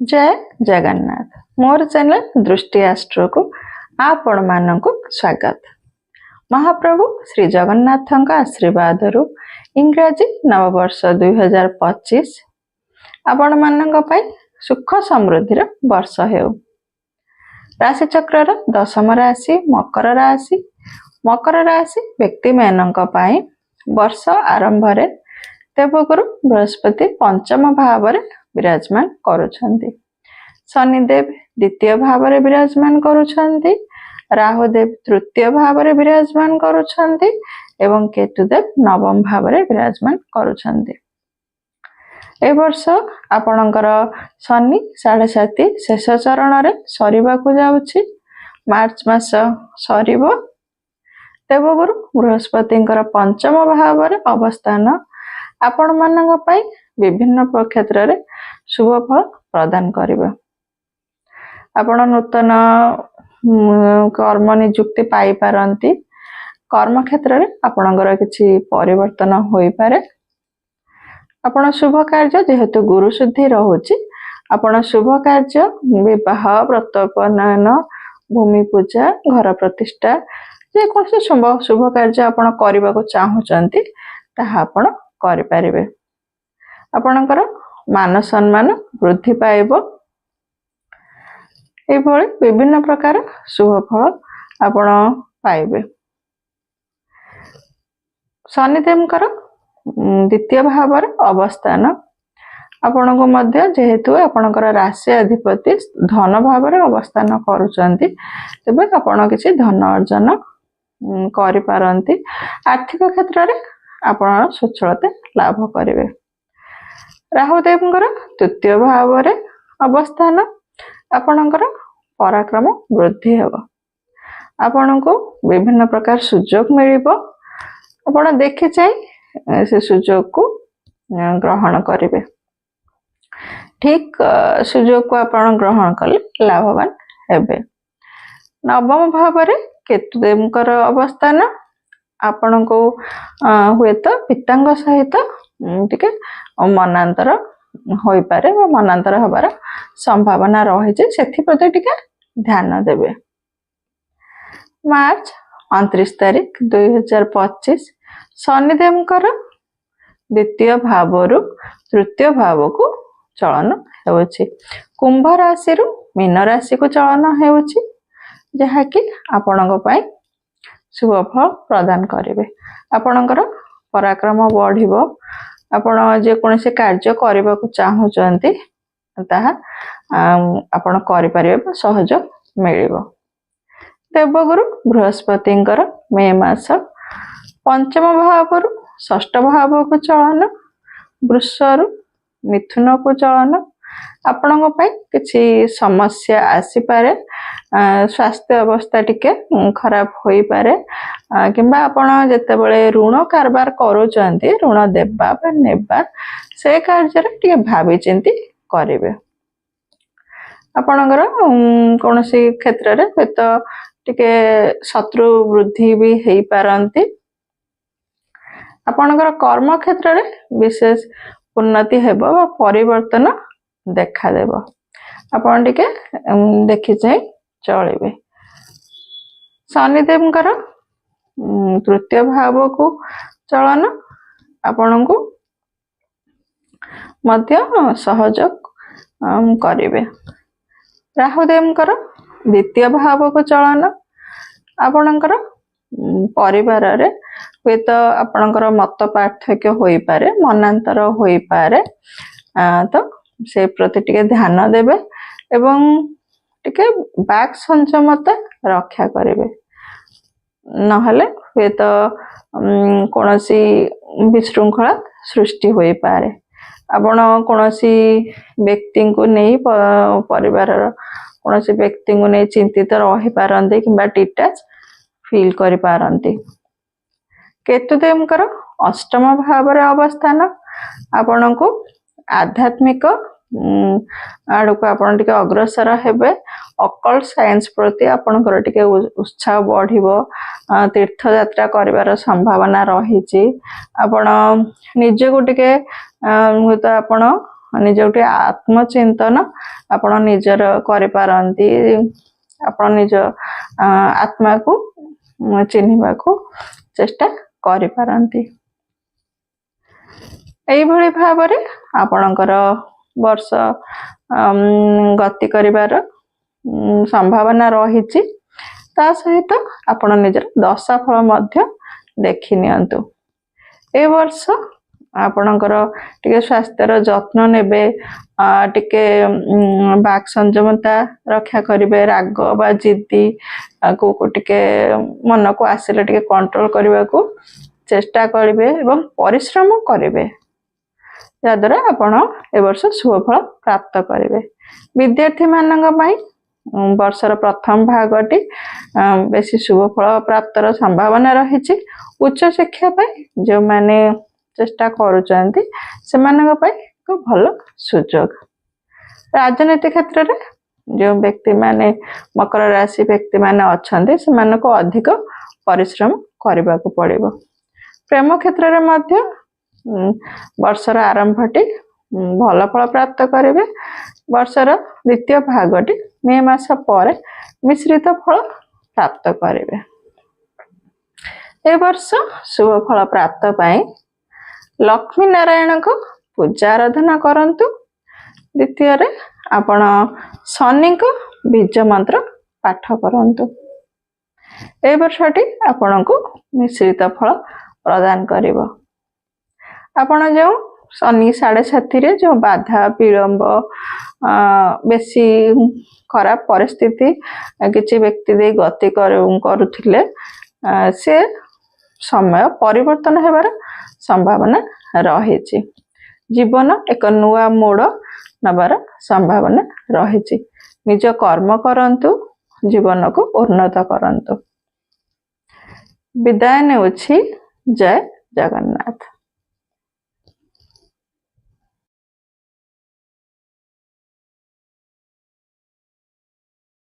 जय जगन्नाथ मोर चैनल दृष्टि आस्ट्रो को आपण मानक स्वागत। महाप्रभु श्री जगन्नाथ आशीर्वाद इंग्राजी नववर्ष 2025 आपण मानक सुख समृद्धि वर्ष हो। राशि चक्र दशम राशि मकर राशि। मकर राशि व्यक्ति मानक वर्ष आरंभ देवगुरु बृहस्पति पंचम भाव विराजमान करुछंती। शनिदेव द्वितीय भाव विराजमान करुछंती। राहुदेव तृतीय भाव विराजमान करुछंती एवं केतुदेव नवम भाव विराजमान करुछंती। ए वर्ष आपणकर शनि 7.5 शेष चरण रे सरीबाकु जाउछि। मार्च मास सरीबो। देवगुरु बृहस्पतिंकर पंचम भाव अवस्थान आपण मानक पई विभिन्न क्षेत्र रे शुभ फल प्रदान करिवे। आपण नूतन कर्म नियुक्ति पाई पारंती। कर्म क्षेत्र रे आपणकर किछि परिवर्तन होई पारे। आपण शुभ कार्य जेहेतु गुरु शुद्धि रहुछि आपण शुभ कार्य विवाह व्रतोपनयन भूमि पूजा घर प्रतिष्ठा जे कोन शुभ कार्य आपण करबा को चाहुचंती ताहा आपण करि परिबे। आपणकर मान सम्मान वृद्धि पाइब। एभଳି विभिन्न प्रकार शुभ फल आपण पाइबे। शनिदेवकर द्वितीय भाव अवस्थान आपनको मध्य जेहेतु आपणकर राशि अधिपति धन भाव अवस्थान करुचंती तेबे आपण किछि धन अर्जन करि पारंती। आर्थिक क्षेत्र रे आपण सच्छलता लाभ करिवे। राहुदेवଙ୍କର तृतीय भाव अवस्थान आपणकर पराक्रम वृद्धि हेबो। आपनको विभिन्न प्रकार सुयोग मिलिबो। आपण देखि चाहि से सुयोग को ग्रहण करिवे। ठीक सुयोग को आपण ग्रहण कले लाभवान हेबे। नवम भाव केतुदेवଙ୍କର अवस्थान आपनको हुए तो पितांग सहित टिके मनांतर होई पारे व मनांतर हबार संभावना रही जे सेथि प्रति टिके ध्यान देबे। मार्च 29 तारिख 2025 शनिदेवଙ୍କର द्वितीय भावरु तृतीय भाव को चलन हेउछि। कुंभ राशि रु मीन राशि को चलन हेउछि जहा कि आपणक पई शुभ फल प्रदान करिवे। आपणकर पराक्रम बढ़िबो। आपण जे कोनसे कार्य करबा को चाहुचंती ताहा आपण करि परिबे सहयोग मिलिबो। देवगुरु बृहस्पतिंकर मे मास पंचम भाव षष्ठ भाव को चलन वृषरु मिथुन को चलन आपणक पई किछि समस्या आसी पारे। स्वास्थ्य अवस्था टिके खराब होई पारे किंबा आपण जते बेले ऋण कारबार करूचंती ऋण देबा बा नेबा से कार्य रे टिके भाबी चिंती करिवे। आपणकर कोनोसी क्षेत्र रे तो टिके शत्रु वृद्धि भी हेई पारंती। आपणकर कर्म क्षेत्र रे विशेष उन्नति हेबो बा परिवर्तन देखा देबो। आपण टिके देखि चाहि चलिबे। शनिदेवଙ୍କର तृतीय भाव को चलन आपनको मध्य सहयोग करिवे। राहुदेवଙ୍କର द्वितीय भाव को चलन आपणकर परिवार रे हुए तो आपणकर मत पार्थक्य होई पारे मनांतर होई पारे तो से प्रति टिके ध्यान देबे एवं टिके बाक संयमता रक्षा करिवे। नहले हुए तो कोनोसी विशृंखला सृष्टि होई पारे। आपण कोनोसी व्यक्ति को नहीं परिवार कोनोसी व्यक्ति को नहीं चिंतित रही पारंती किंबा डिटैच फील करि पारंती। केतुदेवଙ୍କର अष्टम भाव अवस्थान आपनको आध्यात्मिक आड़ को आपण टिके अग्रसर हेबे। अकल्ट साइंस प्रति आपणकर टिके उत्साह बढ़िबो। तीर्थ यात्रा करिवार संभावना रहिछि। आपण निजे को टिके तो आपण निज गोटे आत्मचिंतन आपण निजर करिपारंती आपण निज आत्मा को चिन्हिबा को चेष्टा करिपारंती। एई भली भाबरे आपणकर वर्ष गति करिवार संभावना रहिछि। ता सहित आपण निजर दशाफल मध्य देखि नियंतु। ए वर्ष आपणकर टिके स्वास्थ्यर जत्न नेबे, टिके बाक संयमता रक्षा करिवे, राग बा जिद्दी को टिके मन को आसिले टिके कंट्रोल करबा को चेष्टा करिवे एवं परिश्रम करिवे, याद्वारा आपण ए वर्ष शुभफल प्राप्त करिवे। विद्यार्थी मानक पई वर्षर प्रथम भागटी बेसी शुभफल प्राप्तर संभावना रहिछि। उच्च शिक्षा पई जो माने चेष्टा करूचंती सेमानक पई को भलो सुजोग। राजनीति क्षेत्र रे जो व्यक्ति माने मकर राशि व्यक्ति माने अछंती सेमानको अधिक परिश्रम करबा को पड़िबो। प्रेम क्षेत्र रे मध्य वर्षर आरंभटी भल फल प्राप्त करेंगे। वर्षर द्वितीय भागटी मे मास पर मिश्रित फल प्राप्त करेंगे। ए वर्ष शुभ फल प्राप्त पाई लक्ष्मी नारायण को पूजा आराधना करंतु। द्वितीय रे आपण शनि को बीज मंत्र पाठ करंतु। ए वर्षटी आपण को मिश्रित फल प्रदान करिवो। आपण जो शनि 7.5 जो बाधा विलंब बेसी खराब परिस्थिति किसी व्यक्ति दे गति करुथिले से समय परिवर्तन हेबार संभावना रहिछि। जीवन एक नुआ मोड़ नबार संभावना रहिछि। निज कर्म करंतु, जीवन को उन्नत करंतु। विदाय नेउछि। जय जगन्नाथ।